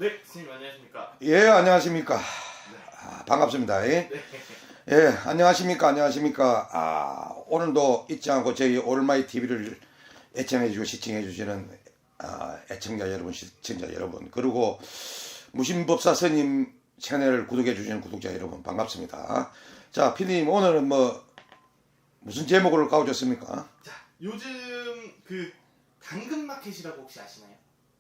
네, 선생님 안녕하십니까? 예, 안녕하십니까. 네. 반갑습니다. 예. 네. 예, 안녕하십니까. 오늘도 잊지 않고 저희 올마이 TV를 애청해주고 시청해주시는 애청자 여러분, 시청자 여러분, 그리고 무신법사 스님 채널을 구독해주시는 구독자 여러분, 반갑습니다. 자, 피디님, 오늘은 무슨 제목을 까오셨습니까? 자, 요즘 그 당근마켓이라고 혹시 아시나요?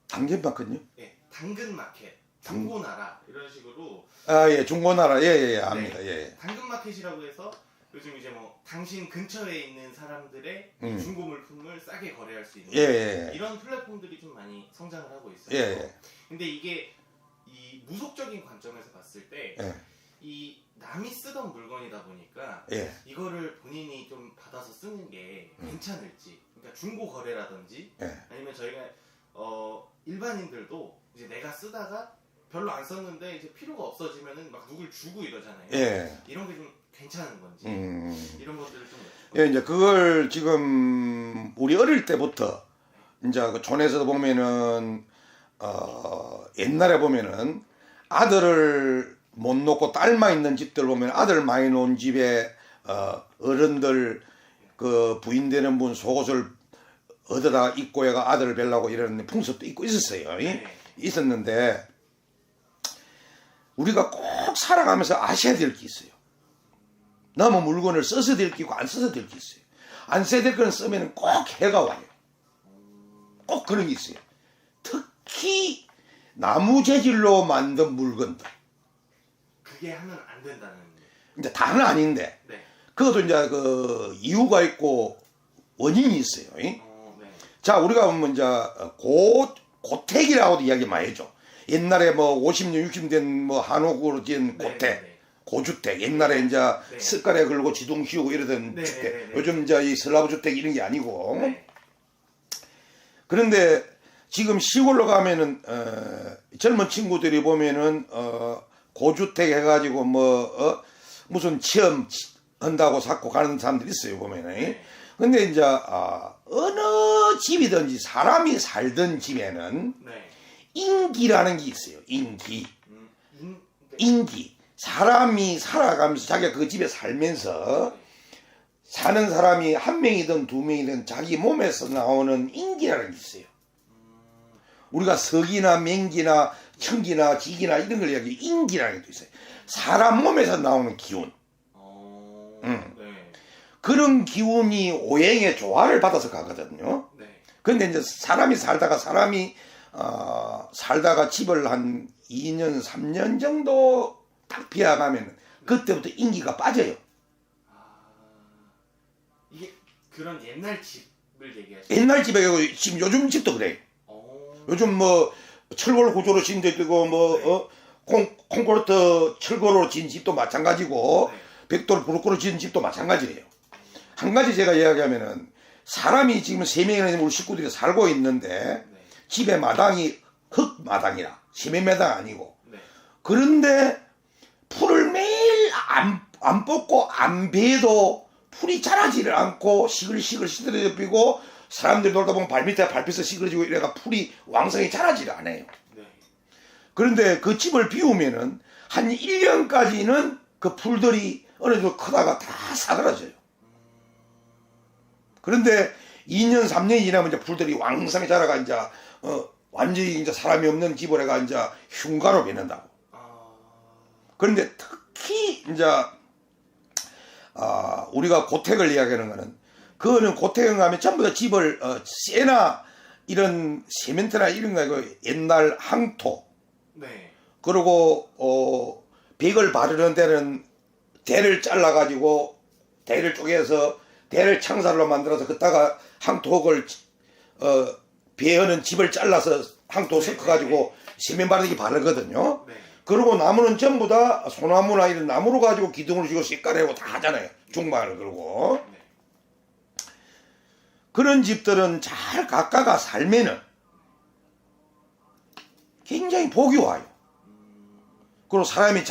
당근마켓요? 네, 당근마켓, 중고나라 이런 식으로. 예, 중고나라, 예, 압니다. 네, 예. 당근마켓이라고 해서 요즘 이제 당신 근처에 있는 사람들의 중고 물품을 싸게 거래할 수 있는 이런 플랫폼들이 좀 많이 성장을 하고 있어요. 예. 근데 이게 이 무속적인 관점에서 봤을 때 이 남이 쓰던 물건이다 보니까 이거를 본인이 좀 받아서 쓰는 게 괜찮을지, 그러니까 중고 거래라든지 아니면 저희가 일반인들도 이제 내가 쓰다가 별로 안 썼는데 이제 필요가 없어지면은 막 누굴 주고 이러잖아요. 이런 게 좀 괜찮은 건지 이런 것들을 좀 예, 이제 그걸 지금 우리 어릴 때부터 이제 그 촌에서도 보면은 옛날에 보면은 아들을 못 놓고 딸만 있는 집들 보면 아들 많이 놓은 집에 어른들 그 부인 되는 분 속옷을 얻어다 입고 애가 아들을 뵈려고 이런 풍습도 있고 있었어요. 있었는데 우리가 꼭 살아가면서 아셔야 될 게 있어요. 남은 물건을 써서 될 게 있고 안 써서 될 게 있어요. 안 써야 될 거는 쓰면 꼭 해가 와요. 꼭 그런 게 있어요. 특히 나무 재질로 만든 물건들. 그게 하면 안 된다는. 이제 다는 아닌데. 그것도 이제 그 이유가 있고 원인이 있어요. 자, 우리가 보면 이제 고택이라고도 이야기 많이 해줘. 옛날에 50년, 60년 된 한옥으로 지은 고주택. 옛날에 이제 습간에 걸고 지동 씌우고 이러던 주택. 요즘 이제 이 슬라브 주택 이런 게 아니고. 그런데 지금 시골로 가면은 젊은 친구들이 보면은 고주택 해가지고 무슨 체험 한다고 자꾸 가는 사람들이 있어요, 보면은. 근데 이제 어느 집이든지 사람이 살던 집에는 인기라는 게 있어요. 인기. 사람이 살아가면서 자기가 그 집에 살면서 사는 사람이 한 명이든 두 명이든 자기 몸에서 나오는 인기라는 게 있어요. 우리가 석이나 맹기나 청기나 지기나 이런 걸 이야기해 인기라는 게 있어요. 사람 몸에서 나오는 기운. 그런 기운이 오행의 조화를 받아서 가거든요. 그런데 이제 사람이 살다가 집을 한 2년, 3년 정도 딱 비워가면 그때부터 인기가 빠져요. 이게 그런 옛날 집을 얘기하시죠? 옛날 집에 지금 요즘 집도 그래요. 요즘 철골 구조로 지은 데도 있고 콘크리트 철골로 지은 집도 마찬가지고 벽돌 브로크로 지은 집도 마찬가지예요. 한 가지 제가 이야기하면은 사람이 지금 3명이나 우리 식구들이 살고 있는데 집의 마당이 흙마당이라 시멘마당 아니고 그런데 풀을 매일 안 뽑고 안 베도 풀이 자라지를 않고 시글시글 시들어져 피고 사람들이 놀다 보면 발밑에 밟혀서 시들어지고 이래가 풀이 왕성히 자라지를 않아요. 그런데 그 집을 비우면은 한 1년까지는 그 풀들이 어느 정도 크다가 다 사그라져요. 그런데 2년, 3년이 지나면 이제 풀들이 왕성히 자라가 이제 완전히 이제 사람이 없는 집을 해가 이제 흉가로 변한다고. 그런데 특히 이제 우리가 고택을 이야기하는 거는 그거는 고택에 가면 전부 다 집을 쇠나 이런 세멘트나 이런 거 옛날 항토 그리고 벽을 바르는 데는 대를 잘라 가지고 대를 쪼개서 대를 창살로 만들어서 그다가 항토를 배하는 집을 잘라서 항토 섞어 가지고 세면 바르기 바르거든요. 그리고 나무는 전부 다 소나무나 이런 나무로 가지고 기둥을 지고 색깔하고 다 하잖아요. 중방을 걸고. 그런 집들은 잘 각각가 살면은 굉장히 복이 와요. 그리고 사람이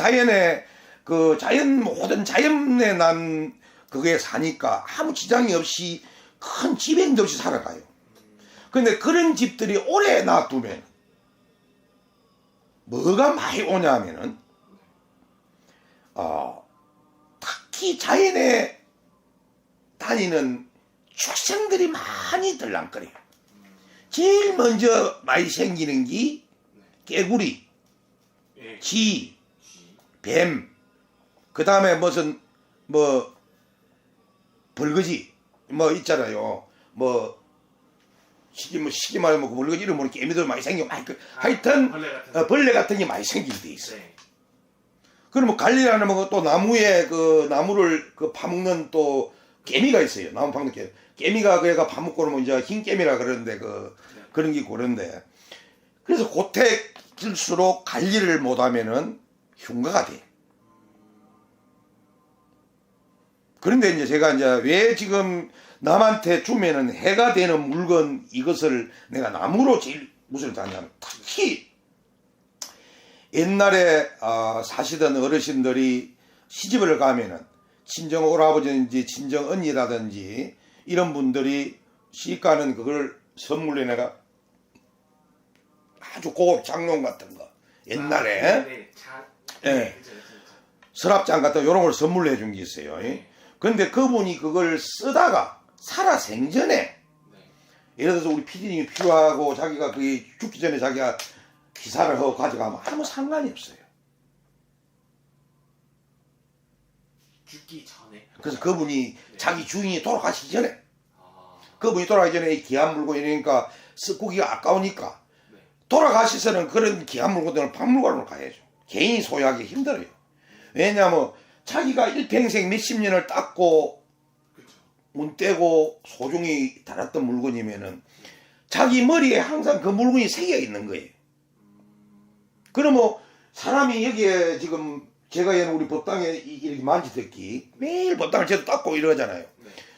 모든 자연에 난 그게 사니까 아무 지장이 없이 큰 지병도 없이 살아가요. 근데 그런 집들이 오래 놔두면 뭐가 많이 오냐면은 특히 자연에 다니는 축생들이 많이 들랑거려요. 제일 먼저 많이 생기는 게 개구리, 쥐, 뱀, 그 다음에 무슨 뭐 벌거지 뭐 있잖아요. 뭐 시기 말하면 그 벌거지 이름 모르는 개미들 많이 생겨. 하여튼 벌레 같은 게 많이 생길 때 있어요. 그러면 관리라는 또 나무에 그 나무를 그 파먹는 또 개미가 있어요. 나무 파먹는 개미. 개미가 그래가 파먹고 그러면 이제 흰 개미라 그러는데 그런 게 그런데 그래서 고택일수록 관리를 못하면은 흉가가 돼. 그런데 이제 제가 이제 왜 지금 남한테 주면은 해가 되는 물건 이것을 내가 나무로 제일 무엇을 하냐면 특히 옛날에 사시던 어르신들이 시집을 가면은 친정 오라버지인지 친정 언니라든지 이런 분들이 시집가는 그걸 선물로 내가 아주 고급 장롱 같은 거 옛날에 서랍장 같은 이런 걸 선물로 해준 게 있어요. 근데 그분이 그걸 쓰다가 살아 생전에 예를 들어서 우리 PD님이 필요하고 자기가 그 죽기 전에 자기가 기사를 하고 가져가면 아무 상관이 없어요. 죽기 전에. 그래서 그분이 자기 주인이 돌아가시기 전에 그분이 돌아가기 전에 이 귀한 물건 이러니까 쓰기가 아까우니까 돌아가시서는 그런 귀한 물건들은 박물관으로 가야죠. 개인이 소유하기 힘들어요. 왜냐하면 자기가 일평생 몇십 년을 닦고 문 떼고 소중히 달았던 물건이면은 자기 머리에 항상 그 물건이 새겨 있는 거예요. 그러면 사람이 여기에 지금 제가 얘는 우리 법당에 이렇게 만지듣기 매일 법당을 제도 닦고 이러잖아요.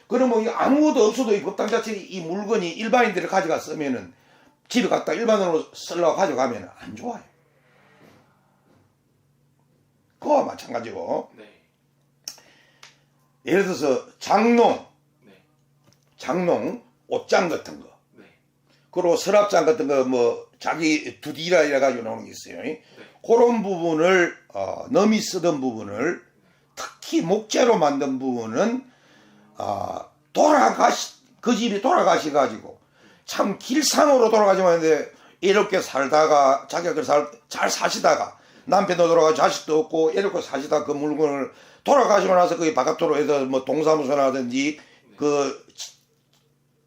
그러면 아무것도 없어도 이 법당 자체 이 물건이 일반인들을 가져갔으면은 집에 갖다 일반으로 쓰려고 가져가면 안 좋아요. 그거와 마찬가지고 예를 들어서 장롱, 옷장 같은 거, 그리고 서랍장 같은 거 뭐 자기 두디라 이래가지고 나오는 게 있어요. 그런 부분을 넘이 쓰던 부분을 특히 목재로 만든 부분은 그 집이 돌아가셔가지고 참 길상으로 돌아가지만 했는데 이렇게 살다가 자기가 잘 사시다가 남편도 돌아가고 자식도 없고 이렇게 사시다가 그 물건을 돌아가시고 나서 거기 바깥으로 해서 뭐 동사무소라든지 그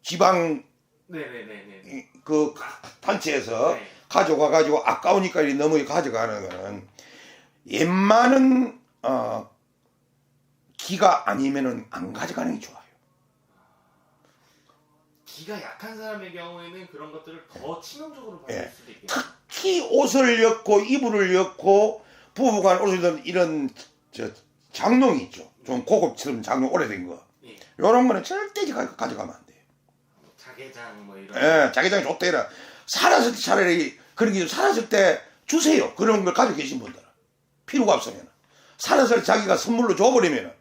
지방 그 단체에서 가져가가지고 아까우니까 너무 가져가는 거는 웬만한 기가 아니면은 안 가져가는 게 좋아요. 기가 약한 사람의 경우에는 그런 것들을 더 치명적으로 받을 수도 있겠네요. 특히 옷을 엮고 이불을 엮고 부부간 옷을 던 이런 장롱이 있죠. 좀 고급스러운 장롱 오래된 거. 이런 거는 절대 가져가면 안 돼요. 자개장 뭐 이런. 자개장이 좋다 이라. 살았을 때 차라리 그런 게 살았을 때 주세요. 그런 걸 가지고 계신 분들은 필요가 없으면 살았을 때 자기가 선물로 줘버리면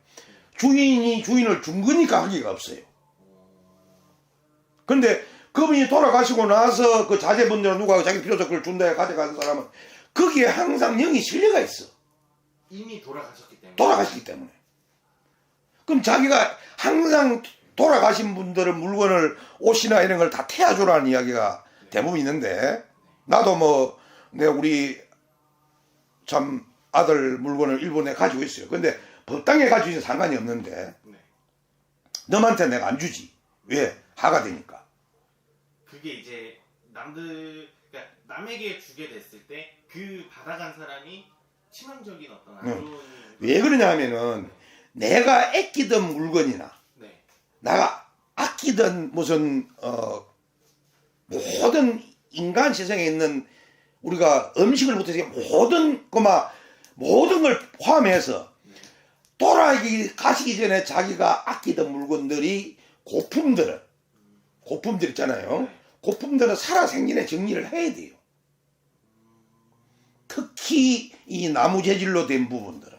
주인이 주인을 준 거니까 하기가 없어요. 근데 그분이 돌아가시고 나서 그 자제분들은 누가 자기 필요해서 그걸 준다 해 가져가는 사람은 거기에 항상 영이 실려가 있어. 이미 돌아가셨기 때문에. 돌아가시기 때문에. 그럼 자기가 항상 돌아가신 분들은 물건을 옷이나 이런 걸 다 태워주라는 이야기가 대부분 있는데 나도 뭐 우리 참 아들 물건을 일본에 가지고 있어요. 근데 법당에 가지고 있는 상관이 없는데 너한테 내가 안 주지. 왜? 하가 되니까. 그게 이제 그러니까 남에게 주게 됐을 때 그 받아간 사람이 치명적인 어떤 안 좋은 왜 그러냐 하면은 내가 아끼던 물건이나 내가 아끼던 무슨 모든 인간 세상에 있는 우리가 음식을부터 모든 걸 포함해서 돌아가시기 전에 자기가 아끼던 물건들이 고품들 있잖아요. 고품들은 살아생전에 정리를 해야 돼요. 특히 이 나무 재질로 된 부분들은.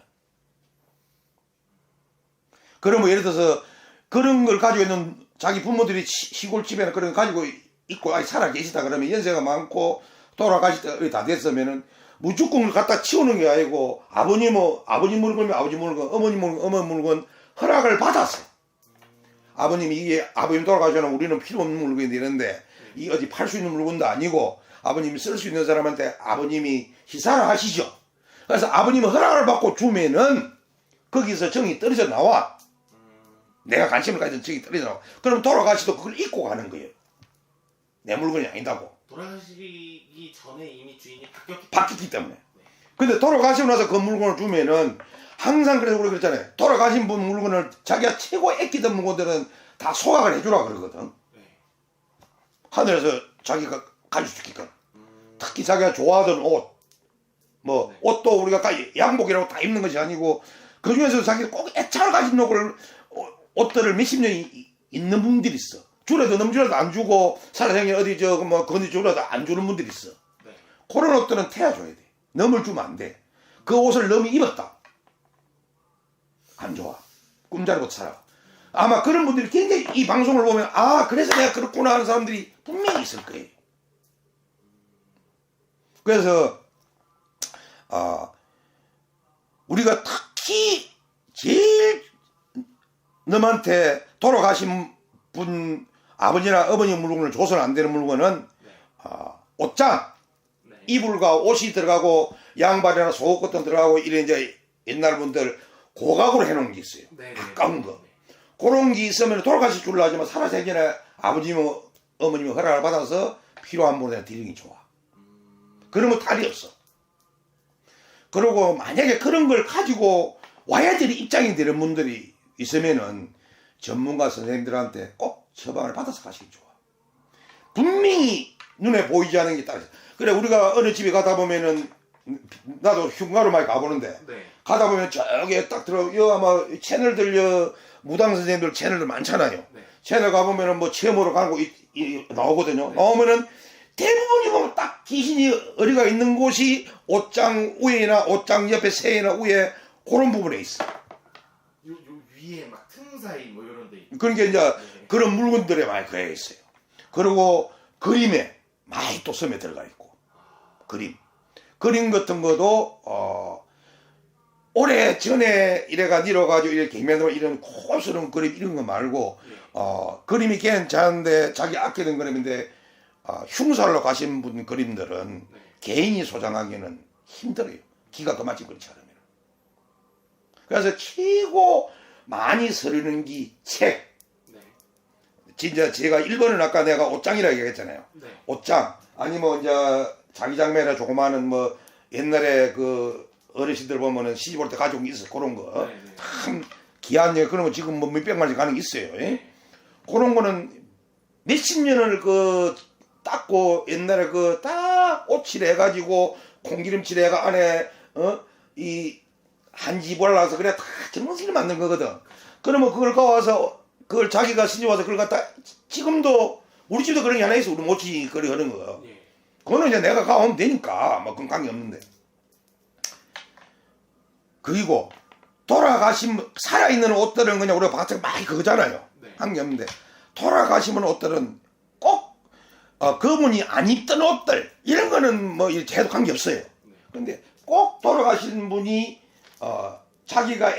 그러면 예를 들어서 그런 걸 가지고 있는 자기 부모들이 시골집에는 그런 거 가지고 있고 살아 계시다 그러면 연세가 많고 돌아가실 때 다 됐으면은 무조건 갖다 치우는 게 아니고 아버님은 아버지 물건이면 아버지 물건, 어머니 물건, 어머니 물건 허락을 받았어요. 아버님이 이게 아버님 돌아가시면 우리는 필요 없는 물건이 되는데 이 어디 팔 수 있는 물건도 아니고 아버님이 쓸 수 있는 사람한테 아버님이 희사를 하시죠. 그래서 아버님이 허락을 받고 주면은 거기서 정이 떨어져 나와. 내가 관심을 가진 정이 떨어져 나와. 그럼 돌아가시도 그걸 잊고 가는 거예요. 내 물건이 아니다고. 돌아가시기 전에 이미 주인이 바뀌었기 때문에. 근데 돌아가시고 나서 그 물건을 주면은 항상 그래서 우리 그랬잖아요. 돌아가신 분 물건을 자기가 최고 아끼던 물건들은 다 소각을 해주라 그러거든. 하늘에서 자기가 가질 수 있게끔. 특히 자기가 좋아하던 옷, 뭐 옷도 우리가 양복이라고 다 입는 것이 아니고 그 중에서 자기가 꼭 애착을 가진 옷들을 몇십 년 있는 분들이 있어. 줄여도 넘줄여도 안 주고 살아생전 어디 뭐 건디 줄여도 안 주는 분들이 있어. 그런 옷들은 태워줘야 돼. 넘을 주면 안 돼. 그 옷을 넘이 입었다. 안 좋아. 꿈자리부터 살아. 아마 그런 분들이 굉장히 이 방송을 보면 아 그래서 내가 그렇구나 하는 사람들이 분명히 있을 거예요. 그래서 우리가 특히 제일 너한테 돌아가신 분 아버지나 어머니 물건을 줘서는 안 되는 물건은 옷장 이불과 옷이 들어가고 양말이나 속옷 같은 들어가고 이런 이제 옛날 분들 고각으로 해놓은 게 있어요. 가까운 거. 그런 게 있으면 돌아가실 줄로 하지만 살아생전에 아버님이 어머님이 허락을 받아서 필요한 분에 드리는 게 좋아. 그러면 탈이 없어. 그리고 만약에 그런 걸 가지고 와야 될 입장이 되는 분들이 있으면은 전문가 선생님들한테 꼭 처방을 받아서 가시기 좋아. 분명히 눈에 보이지 않은 게 딱 있어. 그래 우리가 어느 집에 가다 보면은 나도 휴가로 많이 가보는데 가다 보면 저기에 딱 들어 여 아마 채널들 무당 선생님들 채널들 많잖아요. 채널 가보면은 뭐 체험으로 가는 거 나오거든요. 나오면은 대부분이 보면 딱 귀신이 어리가 있는 곳이 옷장 위에나 옷장 옆에 새나 위에 그런 부분에 있어. 요 위에 막 틈 사이 뭐 이런 데 있고. 그러니까 이제 그런 물건들에 많이 그려 있어요. 그리고 그림에 많이 또 섬에 들어가 있고 그림 같은 것도 오래 전에 이래가 니려가지고 이렇게 개면으로 이런 고스러운 그림 이런 거 말고 그림이 괜찮은데 자기 아끼는 그림인데 흉사로 가신 분 그림들은 개인이 소장하기는 힘들어요. 기가 그만큼 그렇지 않으면. 그래서 최고 많이 서르는 게 책. 진짜 제가 1번은 아까 내가 옷장이라고 얘기했잖아요. 옷장 아니면 이제 자기 장면이나 조그마한 뭐 옛날에 그 어르신들 보면은 시집 올 때 가지고 있어 그런 거. 참 귀한 예 그런 거 지금 뭐 몇백 마리 가는 게 있어요. 그런 거는 몇십 년을 그 닦고 옛날에 그 딱 옷칠 해가지고 콩기름칠 해가 안에 이 한지 발라서 그래 다 정성스레 만든 거거든. 그러면 그걸 가와서 그걸 자기가 신이 와서 그걸 갖다 지금도 우리 집도 그런 게 하나 있어. 우리 모치 그리 하는 거. 그거는 이제 내가 가오면 되니까 뭐 그건 관계 없는데. 그리고 돌아가신 살아있는 옷들은 그냥 우리가 바깥에 많이 그거잖아요. 관계 없는데 돌아가시면 옷들은 꼭 그분이 안 입던 옷들 이런 거는 뭐 이렇게 해도 관계 없어요. 근데 꼭 돌아가신 분이 자기가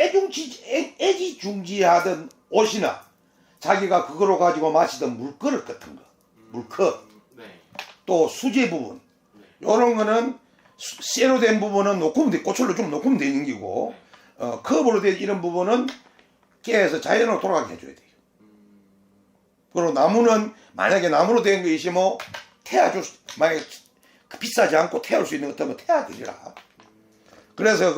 애지중지하던 옷이나 자기가 그거로 가지고 마시던 물그릇 같은 거 물컵 또 수제 부분 요런 거는 쇠로 된 부분은 놓고면 돼. 고철로 좀 놓고면 되는 기고 컵으로 된 이런 부분은 깨서 자연으로 돌아가게 해줘야 돼요. 그리고 나무는 만약에 나무로 된 거 있으면 태워줄 만약에 비싸지 않고 태울 수 있는 것 같으면 태워드리라. 그래서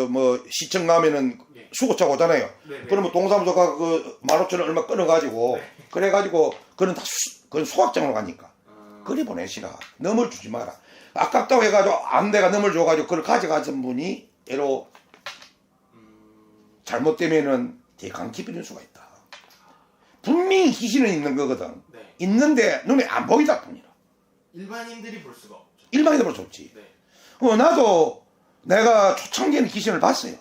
뭐 시청 가면은 수고차 오잖아요. 그러면 동사무소 가서 그 15,000원 얼마 끊어가지고 그래가지고 그건 다 그건 소각장으로 가니까 그리 보내시라. 넘을 주지 마라. 아깝다고 해가지고 안 내가 넘을 줘가지고 그걸 가져가신 분이 애로 잘못되면은 대강 깊어질 수가 있다. 분명히 귀신은 있는 거거든. 있는데 눈에 안 보이다 뿐이라. 일반인들이 볼 수가 없죠. 일반인들 볼 수 없지. 나도 내가 초창기에는 귀신을 봤어요.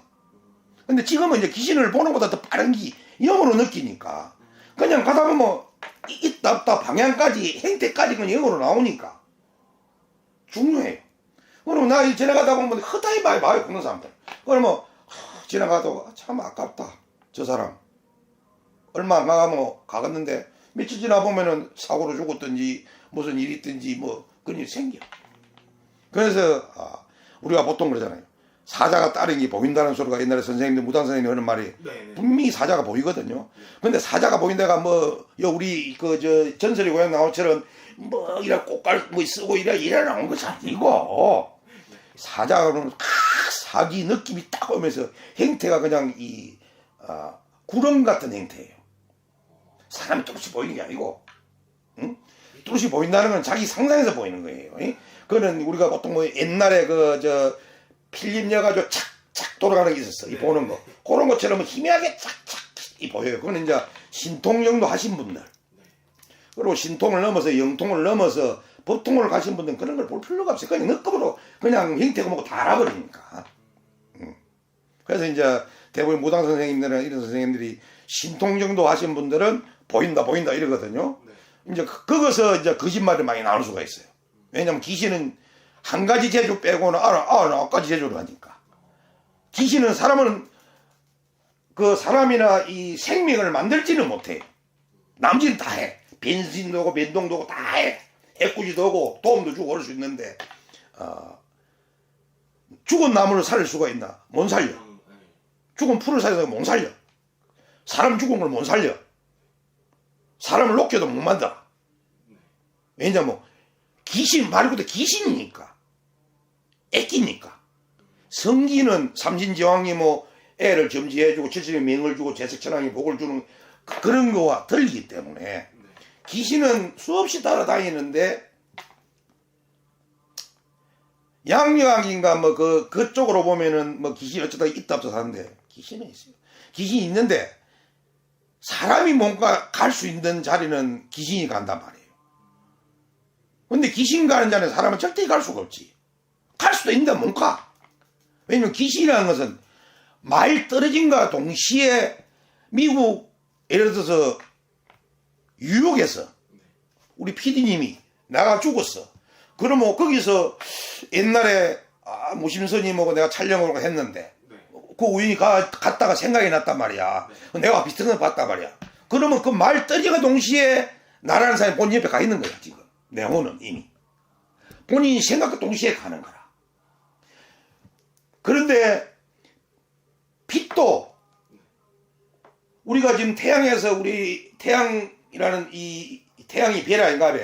근데 지금은 이제 귀신을 보는 것보다 더 빠른 게 영으로 느끼니까 그냥 가다 보면 있다 없다 방향까지 행태까지 그냥 영으로 나오니까 중요해요. 그럼 나 지나가다 보면 허다히 많이 봐요, 그런 사람들. 그러면 지나가다가 참 아깝다. 저 사람 얼마 안 가면 가겠는데 며칠 지나 보면은 사고로 죽었든지 무슨 일이 있든지 뭐 그런 일이 생겨. 그래서 우리가 보통 그러잖아요. 사자가 따른 게 보인다는 소리가 옛날에 선생님들 무당 선생님이 하는 말이 분명히 사자가 보이거든요. 근데 사자가 보인다가 뭐 우리 저 전설의 고향 나오처럼 뭐 이래 꽃갈 뭐 쓰고 이래 나온 것이 아니고 사자는 사기 느낌이 딱 오면서 행태가 그냥 이 구름 같은 행태예요. 사람이 뚜렷이 보이는 게 아니고, 응? 뚜렷이 보인다는 건 자기 상상에서 보이는 거예요. 응? 그거는 우리가 보통 뭐 옛날에 필름 여가지고 착착 돌아가는 게 있었어. 이 보는 거. 그런 것처럼 희미하게 착착 이 보여요. 그거는 이제 신통 정도 하신 분들. 그리고 신통을 넘어서 영통을 넘어서 법통을 가신 분들은 그런 걸 볼 필요가 없어요. 그냥 느낌으로 그냥 형태가 뭐고 다 알아버리니까. 그래서 이제 대부분 무당 선생님들은 이런 선생님들이 신통 정도 하신 분들은 보인다 이러거든요. 이제 거기서 이제 거짓말이 많이 나올 수가 있어요. 왜냐면 귀신은 한 가지 재주 빼고는 아홉 가지 재주를 하니까. 귀신은 사람은 사람이나 이 생명을 만들지는 못해. 남지는 다 해. 변신도 하고 변동도 하고 다 해. 해꾸지도 하고 도움도 주고 그럴 수 있는데 죽은 나무를 살릴 수가 있나? 못 살려. 죽은 풀을 살려도 못 살려. 사람 죽은 걸 못 살려. 사람을 녹여도 못 만들어. 왜냐면 귀신 말 그대로 귀신이니까. 애끼니까. 성기는 삼신지왕이 뭐 애를 점지해주고 칠칠의 명을 주고 제석천왕이 복을 주는 그런 거와 들리기 때문에 귀신은 수없이 따라다니는데 양력인가 뭐 그쪽으로 보면은 뭐 귀신이 어쩌다 있다 없다 하는데 귀신은 있어요. 귀신이 있는데 사람이 뭔가 갈 수 있는 자리는 귀신이 간단 말이에요. 근데 귀신 가는 자리는 사람은 절대 갈 수가 없지. 갈 수도 있는데 못 가. 왜냐면 귀신이라는 것은 말 떨어진과 동시에 미국 예를 들어서 뉴욕에서 우리 PD님이 나가 죽었어. 그러면 거기서 옛날에 무심스님하고 내가 촬영을 했는데 그 우연히 갔다가 생각이 났단 말이야. 내가 비슷한 거 봤단 말이야. 그러면 그 말 떨어지가 동시에 나라는 사람이 본인 옆에 가 있는 거야 지금. 내 혼은 이미. 본인이 생각과 동시에 가는 거라. 그런데 빛도 우리가 지금 태양에서 우리 태양이라는 이 태양이 별 아닌가 봐.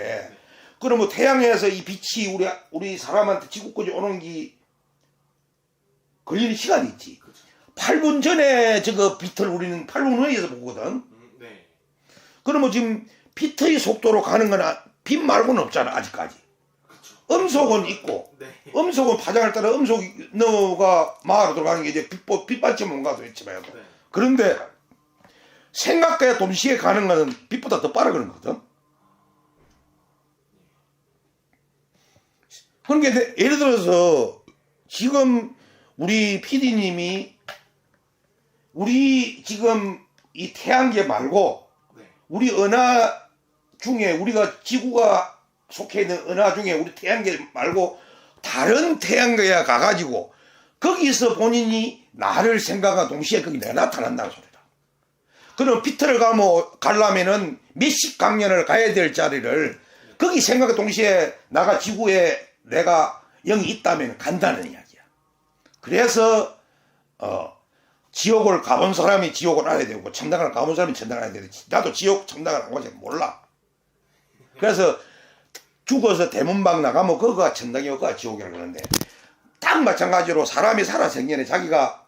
그러면 태양에서 이 빛이 우리 사람한테 지구까지 오는 게 걸리는 시간이 있지. 8분 전에 저거 빛을 우리는 8분 후에서 보거든. 그러면 지금 빛의 속도로 가는 건 빛 말고는 없잖아 아직까지. 음속은 있고 음속은 파장을 따라 음속 너가 마하로 들어가는 게 이제 빛받침은 가도 있지만 그런데 생각과 동시에 가는 거는 빛보다 더 빠르게 가는 거거든. 그러니까 예를 들어서 지금 우리 PD님이 우리 지금 이 태양계 말고 우리 은하 중에 우리가 지구가 속해 있는 은하 중에 우리 태양계 말고 다른 태양계에 가가지고 거기서 본인이 나를 생각한 동시에 거기 내가 나타난다는 소리다. 그럼 피터를 가려면은 몇십 강년을 가야 될 자리를 거기 생각한 동시에 나가 지구에 내가 영이 있다면 간다는 이야기야. 그래서 지옥을 가본 사람이 지옥을 알아야 되고 천당을 가본 사람이 천당을 알아야 되고 나도 지옥 천당을 안 가지 몰라. 그래서 죽어서 대문방 나가면 그거가 천당이고 그거가 지옥이라고 그러는데 딱 마찬가지로 사람이 살아생전에 자기가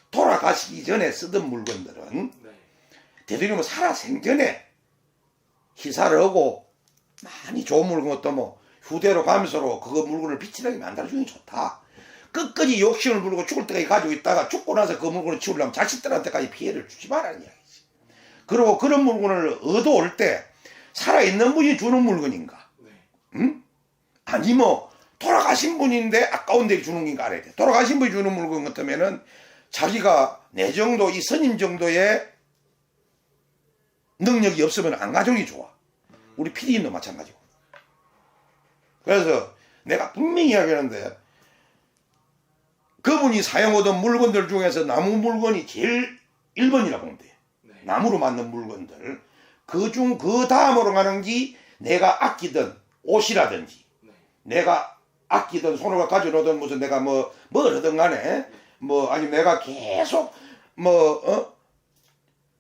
돌아가시기 전에 쓰던 물건들은 대통령은 살아생전에 희사를 하고 많이 좋은 물건도 뭐 후대로 가면서 그거 물건을 비치하게 만들어주는 게 좋다. 끝까지 욕심을 부리고 죽을 때까지 가지고 있다가 죽고 나서 그 물건을 치우려면 자식들한테까지 피해를 주지 말라는 이야기지. 그리고 그런 물건을 얻어올 때 살아있는 분이 주는 물건인가? 응? 아니 뭐 돌아가신 분인데 아까운 데 주는 건가 알아야 돼. 돌아가신 분이 주는 물건 같으면은 자기가 내 정도 이 스님 정도의 능력이 없으면 안 가져오기 좋아. 우리 PD님도 마찬가지고. 그래서 내가 분명히 이야기하는데 그분이 사용하던 물건들 중에서 나무 물건이 제일 1번이라고 보면 돼. 네. 나무로 만든 물건들. 그 다음으로 가는 게 내가 아끼던 옷이라든지 네. 내가 아끼던 손으로 가져놓던 무슨 내가 뭘 하든 간에 뭐 아니면 내가 계속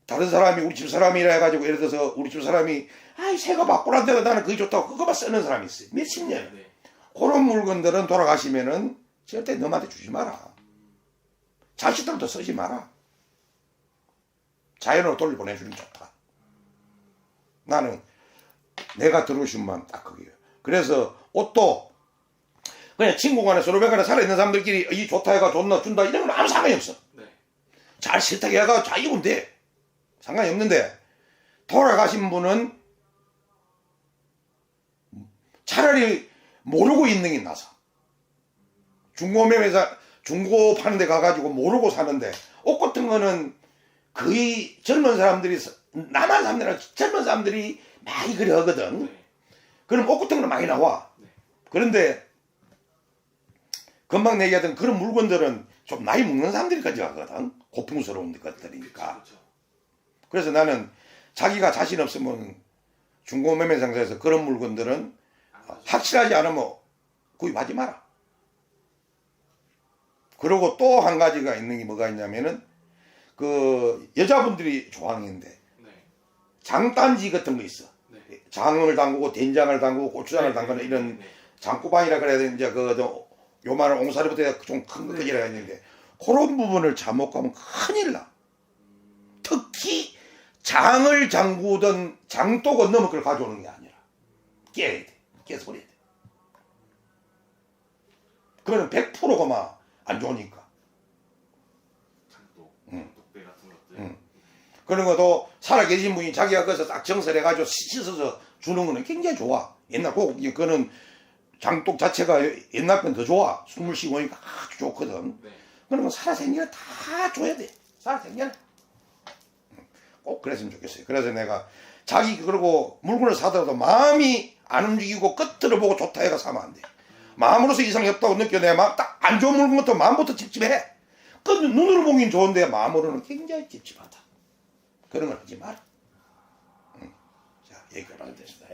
다른 사람이 우리 집 사람이라 해가지고 예를 들어서 우리 집 사람이 아이 새거 바꾸란데 나는 그게 좋다고 그거만 쓰는 사람이 있어요. 몇십 년. 네. 그런 물건들은 돌아가시면은 절대 너한테 주지 마라. 자식들도 쓰지 마라. 자연으로 돌려보내주는 게 좋다. 나는 내가 들어오신 마음 딱 그게요. 그래서 옷도 그냥 친구 간에 서로 간에 살아있는 사람들끼리 이 좋다 해가 좋나 준다 이런 건 아무 상관이 없어. 네. 잘 싫다고 해가 잘 입으면 돼. 상관이 없는데 돌아가신 분은 차라리 모르고 있는 게 나서 중고매매사 중고 파는 데 가가지고 모르고 사는데 옷 같은 거는 거의 젊은 사람들이 남한 사람들이랑 젊은 사람들이 많이 그래 하거든. 네. 그럼 옷 같은 거는 많이 나와. 네. 그런데 금방 얘기하던 그런 물건들은 좀 나이 먹는 사람들이 가져가거든. 고풍스러운 것들이니까. 그렇죠. 그래서 나는 자기가 자신 없으면 중고매매상사에서 그런 물건들은 확실하지 않으면 구입하지 마라. 그리고 또 한 가지가 있는 게 뭐가 있냐면은 그 여자분들이 좋아하는 게 네. 장단지 같은 거 있어. 네. 장을 담그고 된장을 담그고 고추장을 담그는 이런 장구방이라 그래야 되는지 요만한 옹사리부터 좀 큰 것까지 해야 되는데 그런 부분을 잘못 가면 큰일 나. 특히 장을 잠그던 장독은 너무 그걸 가져오는 게 아니라 깨야 돼. 깨서 버려야 돼. 그거는 100%가 막 안 좋으니까. 장독배 같은 것들. 그런 것도 살아계신 분이 자기가 거기서 딱 정설해가지고 씻어서 주는 거는 굉장히 좋아. 옛날 그거는 장독 자체가 옛날 건 더 좋아. 숨을 쉬고 오니까 아주 좋거든. 네. 그런 거 살아생기는 다 줘야 돼. 살아생기는. 꼭 그랬으면 좋겠어요. 그래서 내가 자기 그러고 물건을 사더라도 마음이 안 움직이고 끝으로 보고 좋다 해가 사면 안 돼. 마음으로서 이상이 없다고 느껴 내 마음 딱 안 좋은 물건부터 마음부터 찝찝해. 눈으로 보긴 좋은데 마음으로는 굉장히 찝찝하다. 그런 걸 하지 마라. 자, 얘기가 많이 됐습니다.